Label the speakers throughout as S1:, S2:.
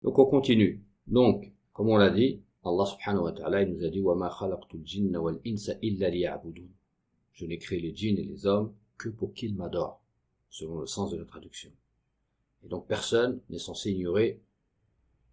S1: Donc on continue. Donc, comme on l'a dit, Allah subhanahu wa ta'ala, il nous a dit وَمَا خَلَقْتُ الْجِنَّ وَالْإِنسَ إِلَّا لِيَعْبُدُونَ. Je n'ai créé les djinns et les hommes que pour qu'ils m'adorent, selon le sens de la traduction. Et donc personne n'est censé ignorer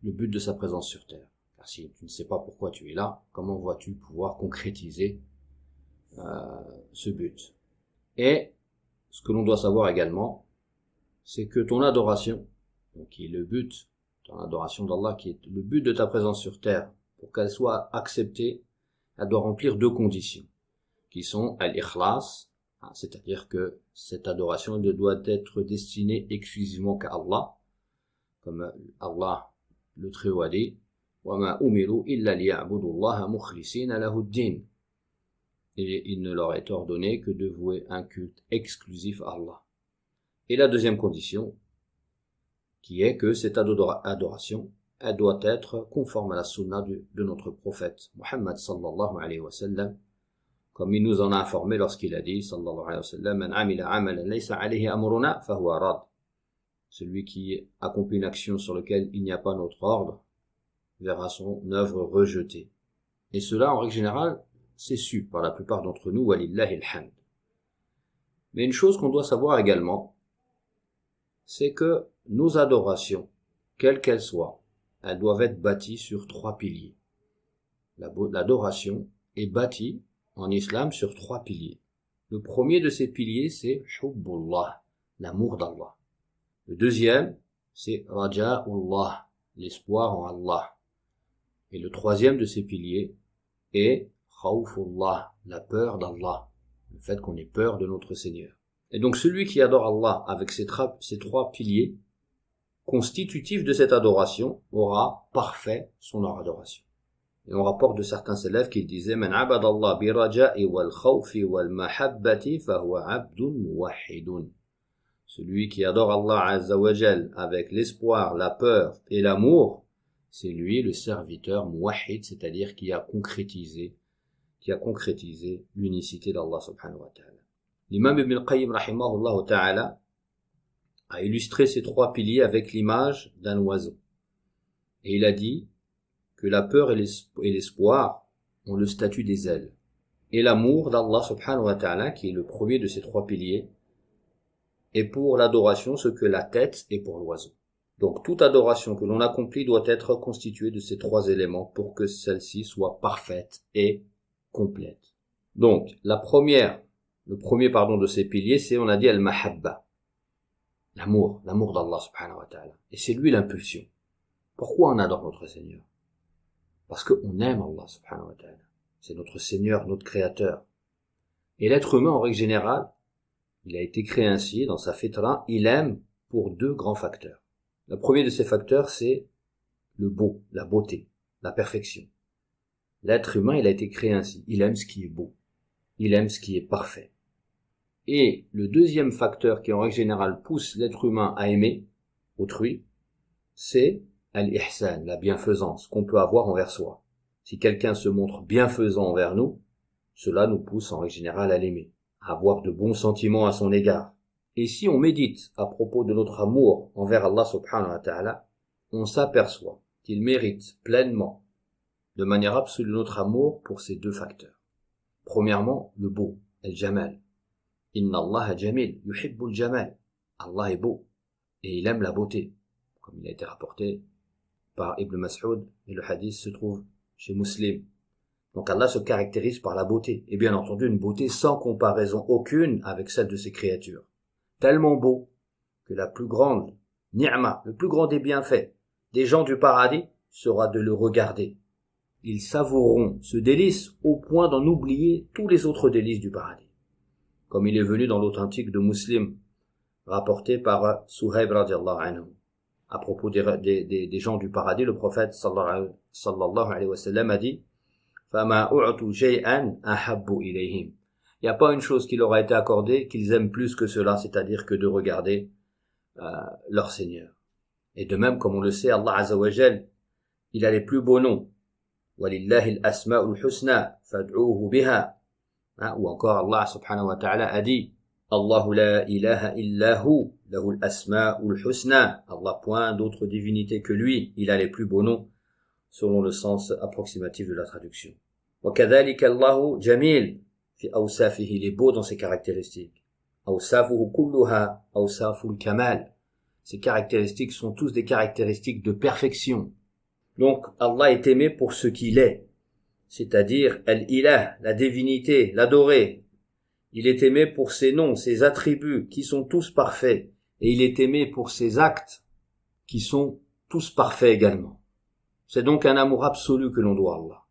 S1: le but de sa présence sur terre. Car si tu ne sais pas pourquoi tu es là, comment vas-tu pouvoir concrétiser ce but? Et ce que l'on doit savoir également, c'est que ton adoration, donc qui est le but, ton adoration d'Allah, qui est le but de ta présence sur terre, pour qu'elle soit acceptée, elle doit remplir deux conditions, qui sont al-ikhlas, c'est-à-dire que cette adoration ne doit être destinée exclusivement qu'à Allah, comme Allah le Très-Haut a dit, وَمَا أُمِرُوا إِلَّا لِيَعْبُدُوا اللَّهَ مُخْلِصِينَ لَهُ الدِّينَ. Et il ne leur est ordonné que de vouer un culte exclusif à Allah. Et la deuxième condition, qui est que cette adoration, elle doit être conforme à la sunna de notre prophète, Muhammad sallallahu alayhi wa sallam, comme il nous en a informé lorsqu'il a dit, sallallahu alayhi wa sallam, Man amila amalan laysa alayhi amruna fahuwa rad. Celui qui accomplit une action sur laquelle il n'y a pas notre ordre, verra son œuvre rejetée. Et cela, en règle générale, c'est su par la plupart d'entre nous, walillahi alhamd. Mais une chose qu'on doit savoir également, c'est que nos adorations, quelles qu'elles soient, elles doivent être bâties sur trois piliers. L'adoration est bâtie en islam sur trois piliers. Le premier de ces piliers, c'est hubbullah, l'amour d'Allah. Le deuxième, c'est raja'ullah, l'espoir en Allah. Et le troisième de ces piliers est khawfullah, la peur d'Allah, le fait qu'on ait peur de notre Seigneur. Et donc celui qui adore Allah avec ces trois piliers constitutifs de cette adoration aura parfait son adoration. Et on rapporte de certains élèves qui disaient Man abadallah bi raja'i wal khawfi wal mahabbati fahuwa abdun muwahhidun. Celui qui adore Allah azza wa jal avec l'espoir, la peur et l'amour, c'est lui le serviteur muwahhid, c'est-à-dire qui a concrétisé l'unicité d'Allah subhanahu wa ta'ala. L'imam Ibn al-Qayyim rahimahullah ta'ala a illustré ces trois piliers avec l'image d'un oiseau. Et il a dit que la peur et l'espoir ont le statut des ailes. Et l'amour d'Allah subhanahu wa ta'ala, qui est le premier de ces trois piliers, est pour l'adoration ce que la tête est pour l'oiseau. Donc toute adoration que l'on accomplit doit être constituée de ces trois éléments pour que celle-ci soit parfaite et complète. Donc le premier de ces piliers, c'est, on a dit, al-mahabba. L'amour d'Allah subhanahu wa ta'ala. Et c'est lui l'impulsion. Pourquoi on adore notre Seigneur? Parce qu'on aime Allah subhanahu wa ta'ala. C'est notre Seigneur, notre Créateur. Et l'être humain, en règle générale, il a été créé ainsi, dans sa fitra, il aime pour deux grands facteurs. Le premier de ces facteurs, c'est le beau, la beauté, la perfection. L'être humain, il a été créé ainsi. Il aime ce qui est beau. Il aime ce qui est parfait. Et le deuxième facteur qui, en règle générale, pousse l'être humain à aimer autrui, c'est al-ihsan, la bienfaisance qu'on peut avoir envers soi. Si quelqu'un se montre bienfaisant envers nous, cela nous pousse, en règle générale, à l'aimer, à avoir de bons sentiments à son égard. Et si on médite à propos de notre amour envers Allah subhanahu wa ta'ala, on s'aperçoit qu'il mérite pleinement, de manière absolue, notre amour pour ces deux facteurs. Premièrement, le beau, al-jamal. Inna Allah jamil, yuhibbul jamal. Allah est beau, et il aime la beauté, comme il a été rapporté par Ibn Mas'ud, et le hadith se trouve chez Muslim. Donc Allah se caractérise par la beauté, et bien entendu une beauté sans comparaison aucune avec celle de ses créatures. Tellement beau que la plus grande ni'ma, le plus grand des bienfaits des gens du paradis sera de le regarder. Ils savoureront ce délice au point d'en oublier tous les autres délices du paradis. Comme il est venu dans l'authentique de Muslim, rapporté par Suhaib radiallahu anhu. À propos des gens du paradis, le prophète sallallahu alayhi wa sallam a dit فَمَا أُعْتُوا شَيْئًا أَحَبُّ إِلَيْهِمْ. Il n'y a pas une chose qui leur a été accordée qu'ils aiment plus que cela, c'est-à-dire que de regarder leur Seigneur. Et de même, comme on le sait, Allah Azza wa Jal, il a les plus beaux noms. وَلِلَّهِ الْأَسْمَاءُ الْحُسْنَى فَادْعُوهُ بِهَا. Ou encore Allah subhanahu wa ta'ala a dit Allahu la ilaha illa hu Lahul asma'ul husna. Allah point d'autre divinité que lui. Il a les plus beaux noms, selon le sens approximatif de la traduction. Wa kadhalika Allahu jamil fi awsafihi. Il est beau dans ses caractéristiques. Awsafuhu kulluha awsaful kamal. Ces caractéristiques sont tous des caractéristiques de perfection. Donc, Allah est aimé pour ce qu'il est. C'est-à-dire, Al-Ilah, la divinité, l'adoré. Il est aimé pour ses noms, ses attributs, qui sont tous parfaits. Et il est aimé pour ses actes, qui sont tous parfaits également. C'est donc un amour absolu que l'on doit à Allah.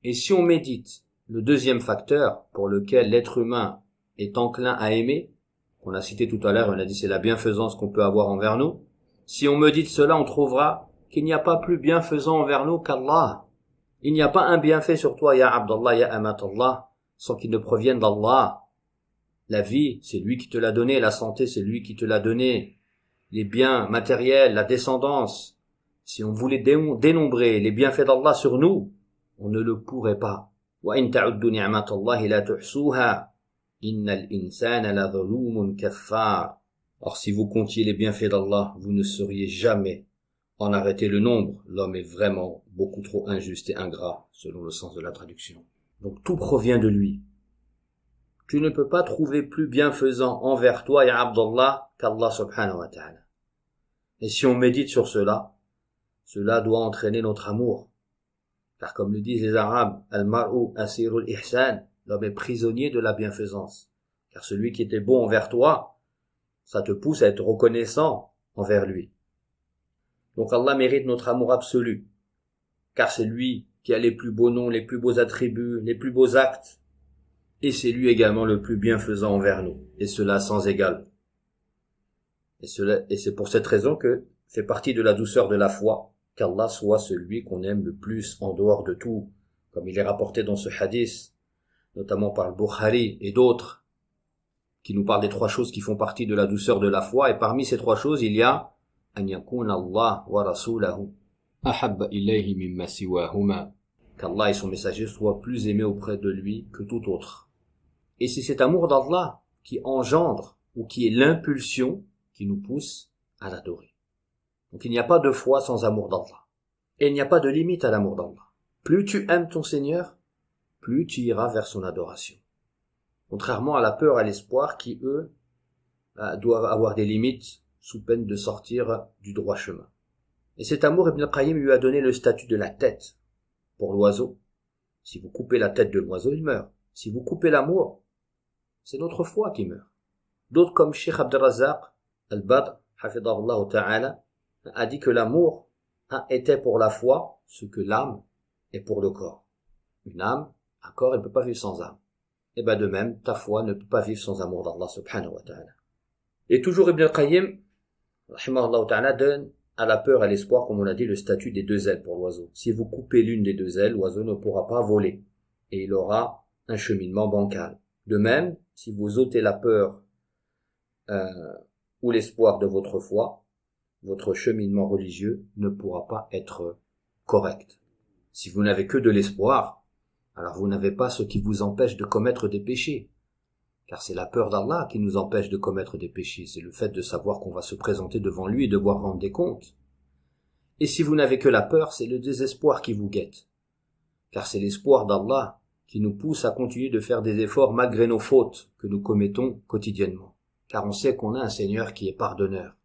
S1: Et si on médite le deuxième facteur pour lequel l'être humain est enclin à aimer, qu'on a cité tout à l'heure, on a dit c'est la bienfaisance qu'on peut avoir envers nous. Si on médite cela, on trouvera qu'il n'y a pas plus bienfaisant envers nous qu'Allah. Il n'y a pas un bienfait sur toi, ya Abdallah, ya Amatallah, sans qu'il ne provienne d'Allah. La vie, c'est lui qui te l'a donné, la santé, c'est lui qui te l'a donné, les biens matériels, la descendance. Si on voulait dénombrer les bienfaits d'Allah sur nous, on ne le pourrait pas. Wa in ta'uddu ni'matallahi la tuhsuha, innal insana la zalumun kaffar. Or, si vous comptiez les bienfaits d'Allah, vous ne sauriez jamais en arrêter le nombre. L'homme est vraiment beaucoup trop injuste et ingrat, selon le sens de la traduction. Donc tout provient de lui. Tu ne peux pas trouver plus bienfaisant envers toi, ya Abdallah, qu'Allah subhanahu wa ta'ala. Et si on médite sur cela, cela doit entraîner notre amour. Car comme le disent les Arabes, al-mar'u asirul ihsan, l'homme est prisonnier de la bienfaisance. Car celui qui était bon envers toi, ça te pousse à être reconnaissant envers lui. Donc Allah mérite notre amour absolu. Car c'est lui qui a les plus beaux noms, les plus beaux attributs, les plus beaux actes. Et c'est lui également le plus bienfaisant envers nous. Et cela sans égal. Et c'est pour cette raison que fait partie de la douceur de la foi qu'Allah soit celui qu'on aime le plus en dehors de tout. Comme il est rapporté dans ce hadith, notamment par le Bukhari et d'autres, qui nous parlent des trois choses qui font partie de la douceur de la foi. Et parmi ces trois choses, il y a an yakuna Allah wa rasulahu ahabba ilayhi mimma siwahuma. Qu'Allah et son messager soient plus aimés auprès de lui que tout autre. Et c'est cet amour d'Allah qui engendre ou qui est l'impulsion qui nous pousse à l'adorer. Donc il n'y a pas de foi sans amour d'Allah. Et il n'y a pas de limite à l'amour d'Allah. Plus tu aimes ton Seigneur, plus tu iras vers son adoration. Contrairement à la peur et à l'espoir qui, eux, doivent avoir des limites sous peine de sortir du droit chemin. Et cet amour, Ibn al-Qayyim lui a donné le statut de la tête pour l'oiseau. Si vous coupez la tête de l'oiseau, il meurt. Si vous coupez l'amour, c'est notre foi qui meurt. D'autres comme Cheikh Abd al-Razzaq al-Badr, hafidahullah ta'ala, a dit que l'amour était pour la foi ce que l'âme est pour le corps. Une âme, un corps, il ne peut pas vivre sans âme. Et de même, ta foi ne peut pas vivre sans amour d'Allah subhanahu wa ta'ala. Et toujours Ibn al-Qayyim, rahimahullah ta'ala, donne à la peur et à l'espoir, comme on l'a dit, le statut des deux ailes pour l'oiseau. Si vous coupez l'une des deux ailes, l'oiseau ne pourra pas voler. Et il aura un cheminement bancal. De même, si vous ôtez la peur ou l'espoir de votre foi, votre cheminement religieux ne pourra pas être correct. Si vous n'avez que de l'espoir, alors vous n'avez pas ce qui vous empêche de commettre des péchés. Car c'est la peur d'Allah qui nous empêche de commettre des péchés. C'est le fait de savoir qu'on va se présenter devant lui et devoir rendre des comptes. Et si vous n'avez que la peur, c'est le désespoir qui vous guette. Car c'est l'espoir d'Allah qui nous pousse à continuer de faire des efforts malgré nos fautes que nous commettons quotidiennement. Car on sait qu'on a un Seigneur qui est pardonneur.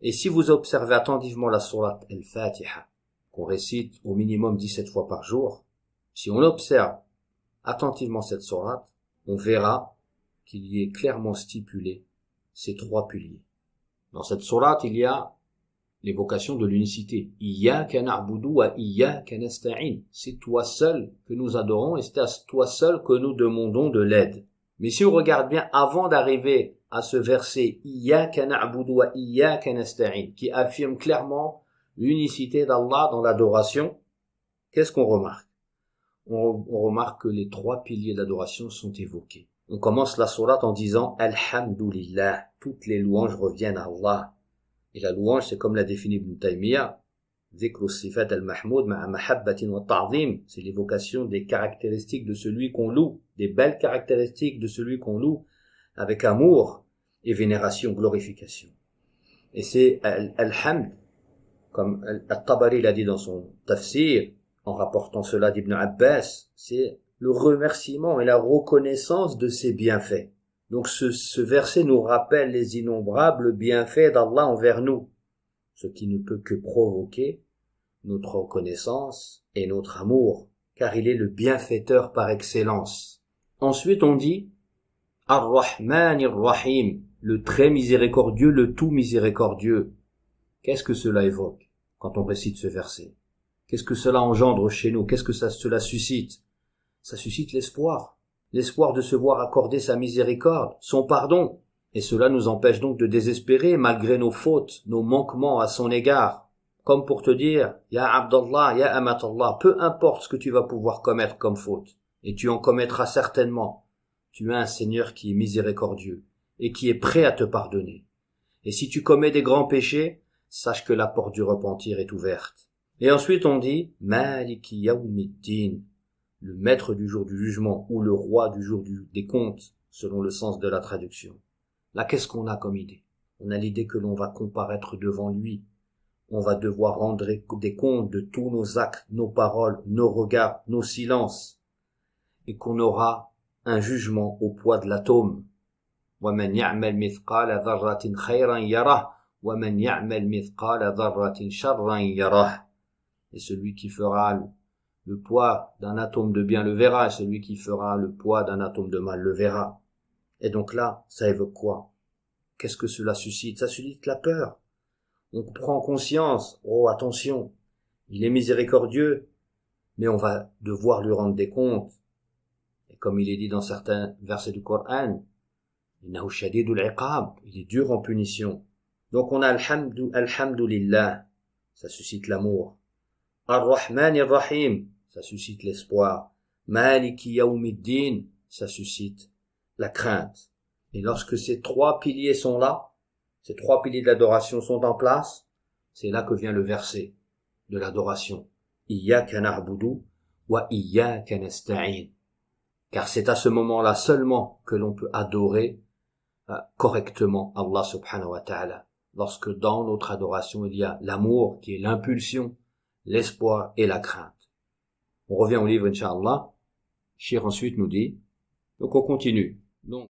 S1: Et si vous observez attentivement la sourate Al-Fatiha, qu'on récite au minimum 17 fois par jour, si on observe attentivement cette sourate, on verra qu'il y est clairement stipulé ces trois piliers. Dans cette sourate, il y a l'évocation de l'unicité. Iyyaka na'budu wa iyyaka nasta'in. C'est toi seul que nous adorons et c'est à toi seul que nous demandons de l'aide. Mais si on regarde bien avant d'arriver à ce verset Iyyaka na'budu wa iyyaka nasta'in, qui affirme clairement l'unicité d'Allah dans l'adoration, qu'est-ce qu'on remarque? On remarque que les trois piliers d'adoration sont évoqués. On commence la sourate en disant Alhamdulillah, toutes les louanges reviennent à Allah. Et la louange, c'est comme l'a défini Ibn Taymiyyah, Dhikru sifat al-mahmoud ma'a mahabbatin wa ta'zim, c'est l'évocation des caractéristiques de celui qu'on loue, des belles caractéristiques de celui qu'on loue, avec amour et vénération, glorification. Et c'est Al-Hamd, comme Al-Tabari l'a dit dans son tafsir, en rapportant cela d'Ibn Abbas, c'est le remerciement et la reconnaissance de ses bienfaits. Donc ce verset nous rappelle les innombrables bienfaits d'Allah envers nous, ce qui ne peut que provoquer notre reconnaissance et notre amour, car il est le bienfaiteur par excellence. Ensuite on dit Ar-Rahman Ar-Rahim, le très miséricordieux, le tout miséricordieux. Qu'est-ce que cela évoque quand on récite ce verset? Qu'est-ce que cela engendre chez nous? Qu'est-ce que cela suscite? Ça suscite l'espoir. L'espoir de se voir accorder sa miséricorde, son pardon. Et cela nous empêche donc de désespérer malgré nos fautes, nos manquements à son égard. Comme pour te dire, Ya Abdallah, Ya Amatallah, peu importe ce que tu vas pouvoir commettre comme faute, et tu en commettras certainement, tu as un Seigneur qui est miséricordieux, et qui est prêt à te pardonner. Et si tu commets des grands péchés, sache que la porte du repentir est ouverte. Et ensuite on dit, Maliki Yawmiddin, le maître du jour du jugement, ou le roi du jour des comptes, selon le sens de la traduction. Là, qu'est-ce qu'on a comme idée? On a l'idée que l'on va comparaître devant lui. On va devoir rendre des comptes de tous nos actes, nos paroles, nos regards, nos silences. Et qu'on aura un jugement au poids de l'atome. وَمَنْ يَعْمَلْ مِثْقَالَ ذَرَّةٍ خَيْرًا يَرَهُ وَمَنْ يَعْمَلْ مِثْقَالَ ذَرَّةٍ شَرًّا يَرَهُ. Et celui qui fera le poids d'un atome de bien le verra, et celui qui fera le poids d'un atome de mal le verra. Et donc là, ça évoque quoi? Qu'est-ce que cela suscite? Ça suscite la peur. On prend conscience, oh attention, il est miséricordieux, mais on va devoir lui rendre des comptes. Et comme il est dit dans certains versets du Coran, innahu shadidul iqab, il est dur en punition. Donc on a alhamdulillah, ça suscite l'amour. Ar-Rahman Ar-Rahim, ça suscite l'espoir. Maliki Yawmiddin, ça suscite la crainte. Et lorsque ces trois piliers sont là, ces trois piliers de l'adoration sont en place, c'est là que vient le verset de l'adoration. Iyyaka na'budu wa iyyaka nasta'in. Car c'est à ce moment-là seulement que l'on peut adorer correctement Allah subhanahu wa ta'ala. Lorsque dans notre adoration il y a l'amour qui est l'impulsion, l'espoir et la crainte. On revient au livre, Inch'Allah. Cheikh ensuite nous dit, donc on continue. Donc,